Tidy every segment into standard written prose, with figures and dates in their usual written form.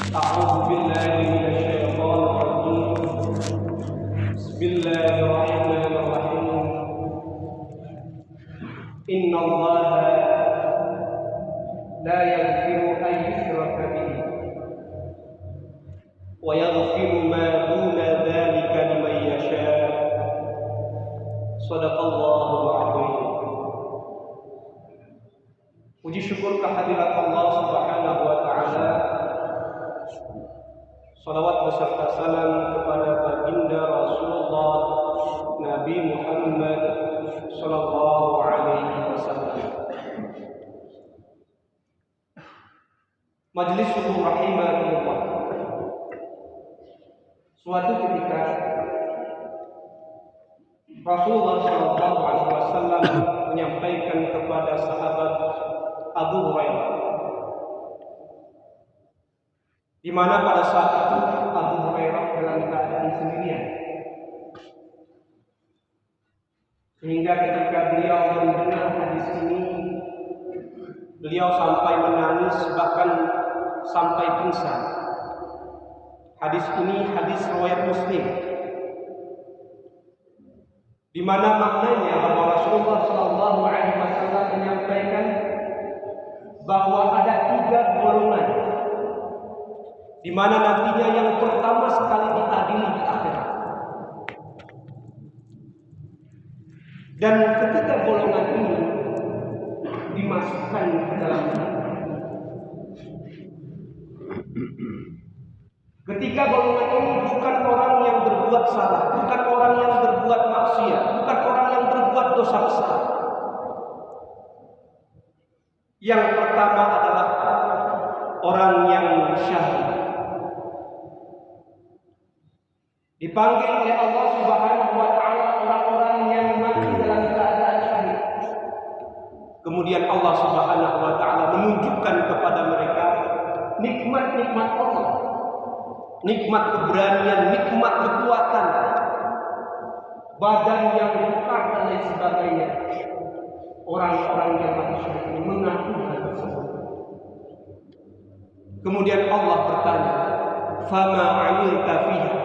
أعوذ بالله من الشيطان الرجيم. بسم الله الرحمن الرحيم. إن الله لا يغفر أن يشرك به ويغفر ما دون ذلك لمن يشاء. صدق الله العظيم. Puji syukur kehadirat Allah Subhanahu wa taala. Salawat beserta salam kepada baginda Rasulullah Nabi Muhammad sallallahu alaihi wasallam. Majelis rahimahullah. Suatu ketika Rasulullah sallallahu alaihi wasallam menyampaikan kepada sahabat Abu Hurairah, di mana pada saat itu Abu Hurairah dalam keadaan sendirian, sehingga ketika beliau mendengar hadis ini, beliau sampai menangis, bahkan sampai pingsan. Hadis ini hadis riwayat Muslim, di mana maknanya bahwa Rasulullah sallallahu alaihi wasallam menyampaikan bahwa ada 3 golongan, di mana nantinya yang pertama sekali diadili di akhirat. Dan ketiga golongan ini dimasukkan ke dalam neraka. Ketiga golongan ini bukan orang yang berbuat salah, bukan orang yang berbuat maksiat, bukan orang yang berbuat dosa besar. Yang pertama adalah orang yang syahid, dipanggil oleh Allah Subhanahu wa taala orang-orang yang mati dalam keadaan syahid. Kemudian Allah Subhanahu wa taala menunjukkan kepada mereka nikmat-nikmat Allah, nikmat keberanian, nikmat kekuatan, badan yang kekar dan lain sebagainya. Orang-orang yang mati syahid ini mengaku hal tersebut. Kemudian Allah bertanya, "Fama 'amilta fiha?"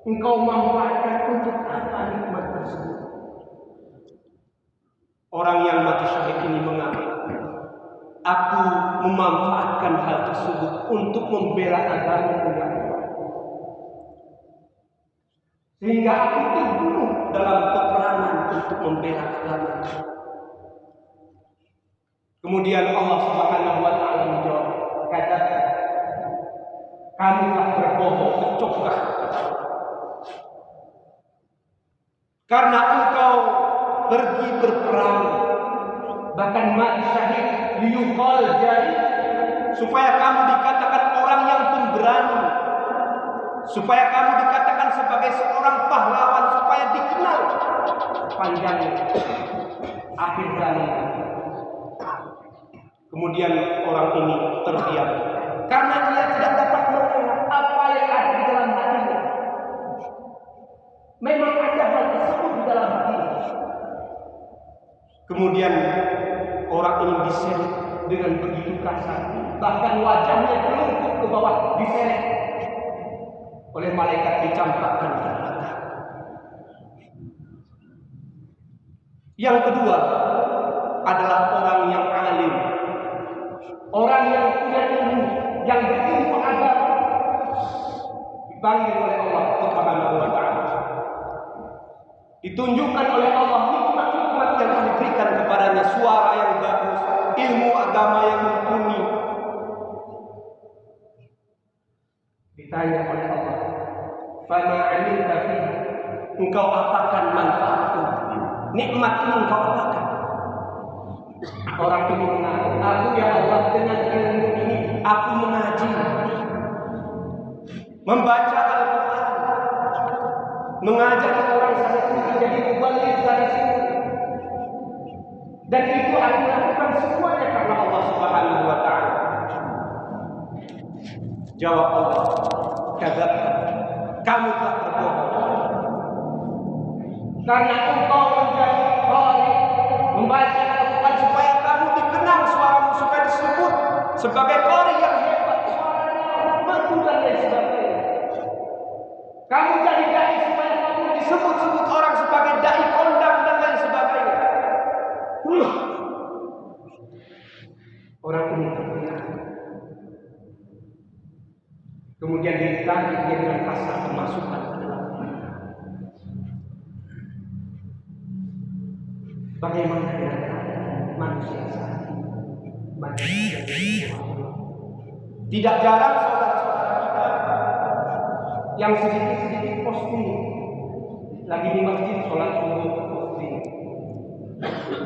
Engkau memanfaatkan untuk apa nikmat tersebut? Orang yang mati syahid ini mengaku, "Aku memanfaatkan hal tersebut untuk membela agama Allah, sehingga aku terbunuh dalam peperangan untuk membela agama." Kemudian Allah Subhanahu wa taala menjawab, "Katakan, kamu telah berbohong, kecoklah. Karena engkau pergi berperang, bahkan mati syahid, liyuqal jadi, supaya kamu dikatakan orang yang pemberani, supaya kamu dikatakan sebagai seorang pahlawan, supaya dikenal panjang akhir zaman." Kemudian orang ini terdiam karena dia tidak dapat mengenal apa yang ada di dalam hatinya. Memang ada hal tersebut di dalam hatinya. Kemudian orang ini diseret dengan begitu kasar, bahkan wajahnya telungkup ke bawah, diseret oleh malaikat, dicampakkan ke neraka. Yang kedua adalah orang yang alim, orang yang punya ilmu, yang berilmu agama, dipanggil oleh Allah Subhanahu wa taala, ditunjukkan oleh Allah nikmat-nikmat yang diberikan kepadanya, suara yang bagus, ilmu agama yang mumpuni. Ditanya oleh Allah, "Fama 'amilta fiha?" Engkau apakan manfaatku? Nikmat ini engkau apakan? Orang ini mengaku, "Aku ya Allah, dengan ilmu ini aku mengaji, membaca Al-Quran, mengajari orang sana sini, jadi mubaligh sana sini, dan itu aku lakukan semuanya karena Allah Subhanahu wa taala." Jawab Allah, "Kadzabta, kamu telah berbohong. Karena engkau menjadi qari, membaca Al-Quran supaya kamu dikenal suaramu, supaya disebut sebagai qari yang hebat, suara Orang ini terlihat. Kemudian ditarik dia dengan pasal kemasukan ke dalam neraka. Bagaimana dengan keadaan manusia saat ini? Manusia tidak jarang saudara-saudara kita yang sedikit-sedikit posting lagi di masjid sholat subuh posting,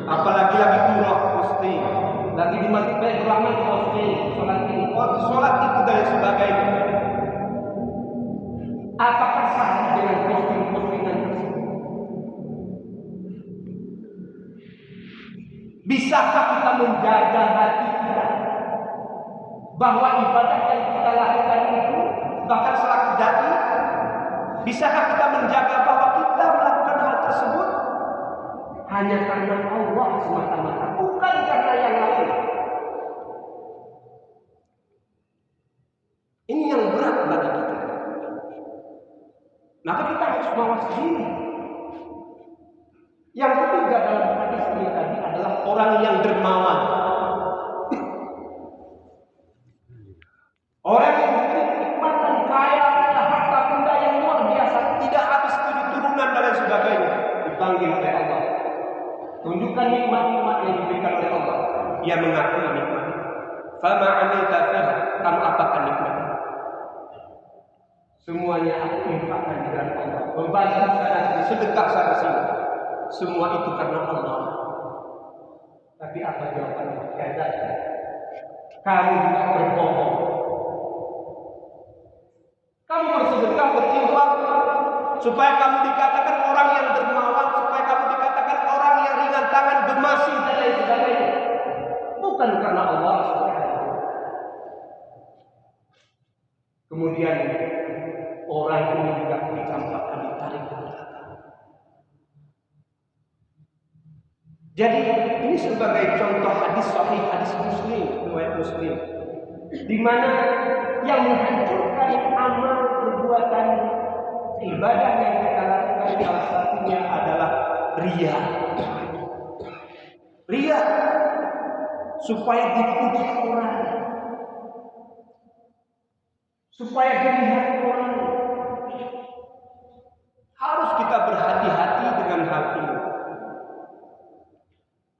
apalagi lagi umrah posting, lagi di masjid baik beramal posting, sholat ini, sholat itu dan sebagainya. Apakah sah dengan posting-postingan tersebut? Bisakah kita menjaga hati kita bahwa ibadah yang kita lakukan itu bahkan salat jati? Bisakah kita menjaga bahwa kita melakukan hal tersebut hanya karena Allah semata-mata, bukan karena yang lain? Ini yang berat bagi kita. Maka kita harus mawas diri. Yang ketiga dalam hadis ini tadi adalah orang yang dermawan. Orang yang memiliki kenikmatan kaya, harta benda yang luar biasa, tidak habis 7 turunan dan lain sebagainya, dipanggil oleh Allah. Tunjukkan nikmat-nikmat yang diberikan oleh Allah. Ia mengakui nikmat itu. Fama amilta fiha, kamu apakan nikmat itu? Semuanya aku infakkan di dalam Allah. Membagi sana sini, sedekah sana sini. Semua itu karena Allah. Tapi apa jawabannya? Kata kamu juga berbohong. Kamu bersedekah, berinfak supaya kamu dikatakan orang yang dermawan, supaya kamu dikatakan orang yang ringan tangan, gemasi dan lain sebagainya. Bukan karena Allah. Kemudian orang ini juga dicampakkan, ditarik ke neraka. Jadi ini sebagai contoh hadis sahih, hadis Muslim, riwayat Muslim, di mana yang menghancurkan amal perbuatan ibadah yang kita lakukan salah satunya adalah riya. Riya supaya dipuji orang, supaya dilihat orang. Harus kita berhati-hati dengan hal ini.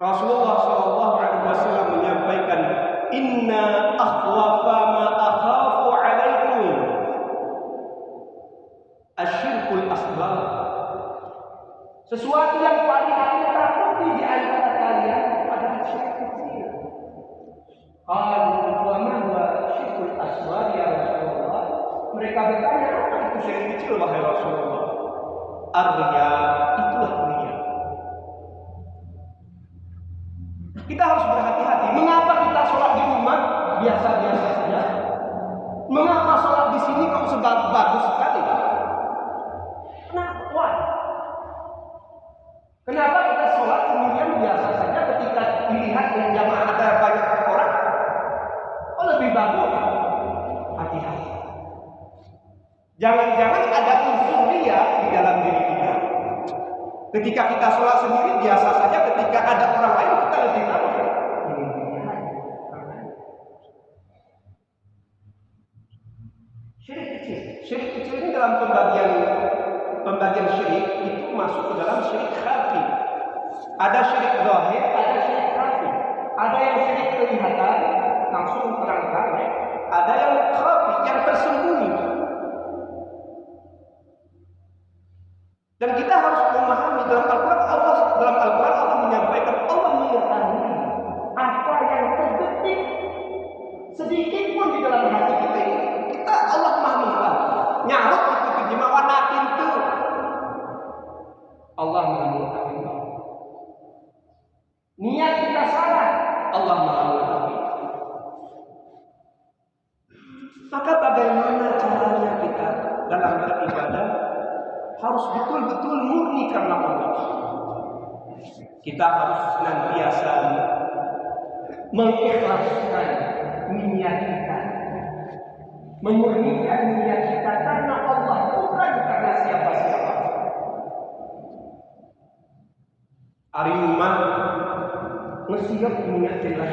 Rasulullah SAW menyampaikan, Inna akhwafa ma akhafu alaikum asyirkul asbar. Sesuatu yang paling aku takuti di antara kalian adalah syirik kecil. Qalu wa ma huwa syirkul asbar ya Rasulullah? Mereka bertanya, apa itu syirik kecil wahai Rasulullah? Ar-riya, itulah riya. Kita harus berhati-hati. Mengapa kita sholat di rumah biasa-biasa saja? Mengapa sholat di sini kok sebab bagus sekali? Kenapa? Kenapa kita sholat sendirian biasa saja ketika dilihat yang jamaah ada banyak orang? Oh lebih bagus. Hati-hati. Jangan-jangan ada unsur riya di dalam diri kita. Ketika kita sholat sendiri biasa saja, ketika ada orang lain kita lebih bagus. Syirik kecil ini dalam pembagian syirik itu masuk ke dalam syirik khafi. Ada syirik zahir, ada syirik khafi. Ada yang syirik kelihatan langsung terang-terang, ada yang khafi, yang tersembunyi. Dan kita harus memahami dalam Al-Quran Allah menyampaikan, Allah mengetahui apa yang terbetik sedikit pun di dalam hati kita. Allah Maha mengetahui. Nyarut itu kejimawan pintu. Allah Maha mengetahui. Niat kita salah, Allah Maha mengetahui. Maka bagaimana caranya kita dalam beribadah? Harus betul-betul murni karena Allah. Kita harus senantiasa mengikhlaskan niat kita, memurnikan niat kita karena Allah, bukan karena siapa-siapa. Ari rumah ngesiap niat jelas.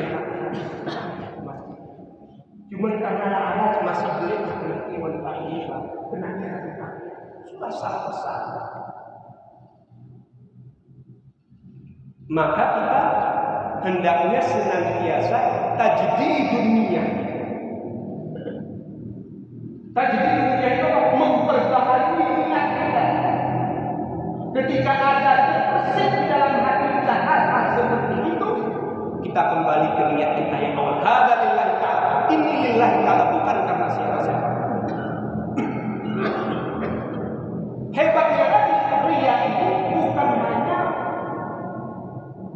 benarnya kita sudah salah besar. Maka kita hendaknya senantiasa tajdidun niyyah. Tajdidun niyyah itu memperbaharui niat kita. Ketika ada terbesit di dalam hati kita hal-hal seperti itu, kita kembali ke niat kita yang awal. Hada lillahi ta'ala. Ini lillahi ta'ala, bukan karena siapa-siapa. Hebatnya lagi, riya itu bukan hanya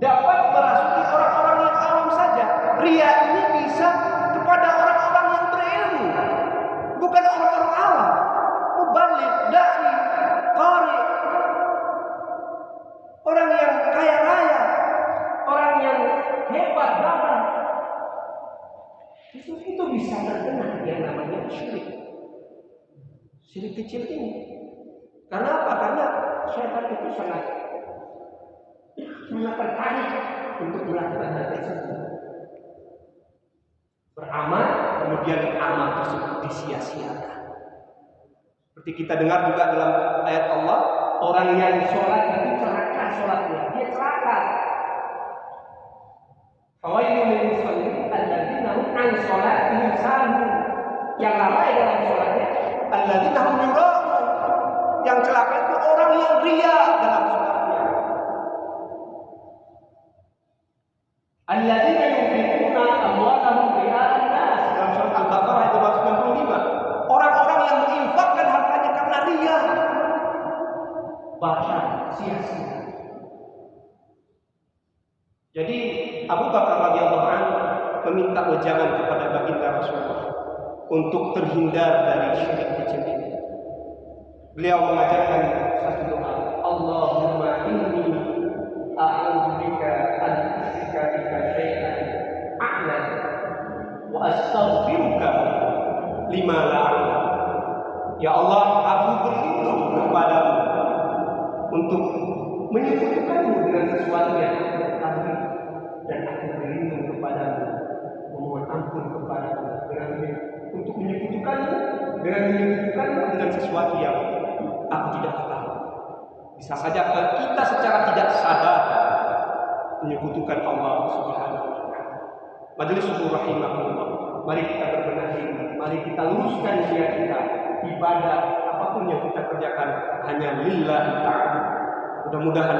dapat merasuki orang-orang yang awam saja. Riya ini bisa kepada orang-orang yang berilmu, bukan orang-orang awam. Mubaligh, dai, qari, orang yang kaya raya, orang yang hebat banget, itu bisa terkena yang namanya syirik. Syirik kecil ini. Karena apa? Karena syaitan itu sangat tertarik untuk melakukan hal tersebut. Beramal, kemudian amal tersebut disia-siakan. Seperti kita dengar juga dalam ayat Allah, orang yang sholat itu celaka sholatnya, dia celaka. Fawailul lil musallin alladzina hum an sholatihim sahun. Yang lalai dalam sholatnya, alladzina hum yura'un. Yang celaka itu orang yang riya dalam sholatnya. Alladzina yunfiquna amwalahum ria'an nas. Dalam surat Al-Baqarah ayat 95. Orang-orang yang menginfakkan hartanya karena riya, batal, sia-sia. Jadi Abu Bakar radhiyallahu anhu meminta wejangan kepada baginda Rasulullah untuk terhindar dari syirik kecil ini. Beliau mengajarkan satu doa, Allahumma inni a'udzubika an usyrika bika syai'an a'lam wa astaghfiruka lima la a'lam. Ya Allah, aku berlindung kepadamu untuk menyekutukanmu dengan sesuatu yang aku ketahui, dan aku berlindung kepadamu, memohon ampun kepadamu untuk menyekutukanmu dengan sesuatu yang aku tidak ketahui. Bisa saja kita secara tidak sadar menyekutukan Allah Subhanahu wa taala. Majelis syukur rahimahullah. Mari kita berbenah diri, mari kita luruskan niat kita. Ibadah apapun yang kita kerjakan hanya lillahi ta'ala. Mudah-mudahan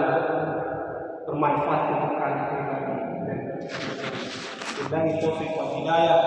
bermanfaat untuk kalian pribadi dan billahi taufiq wal hidayah.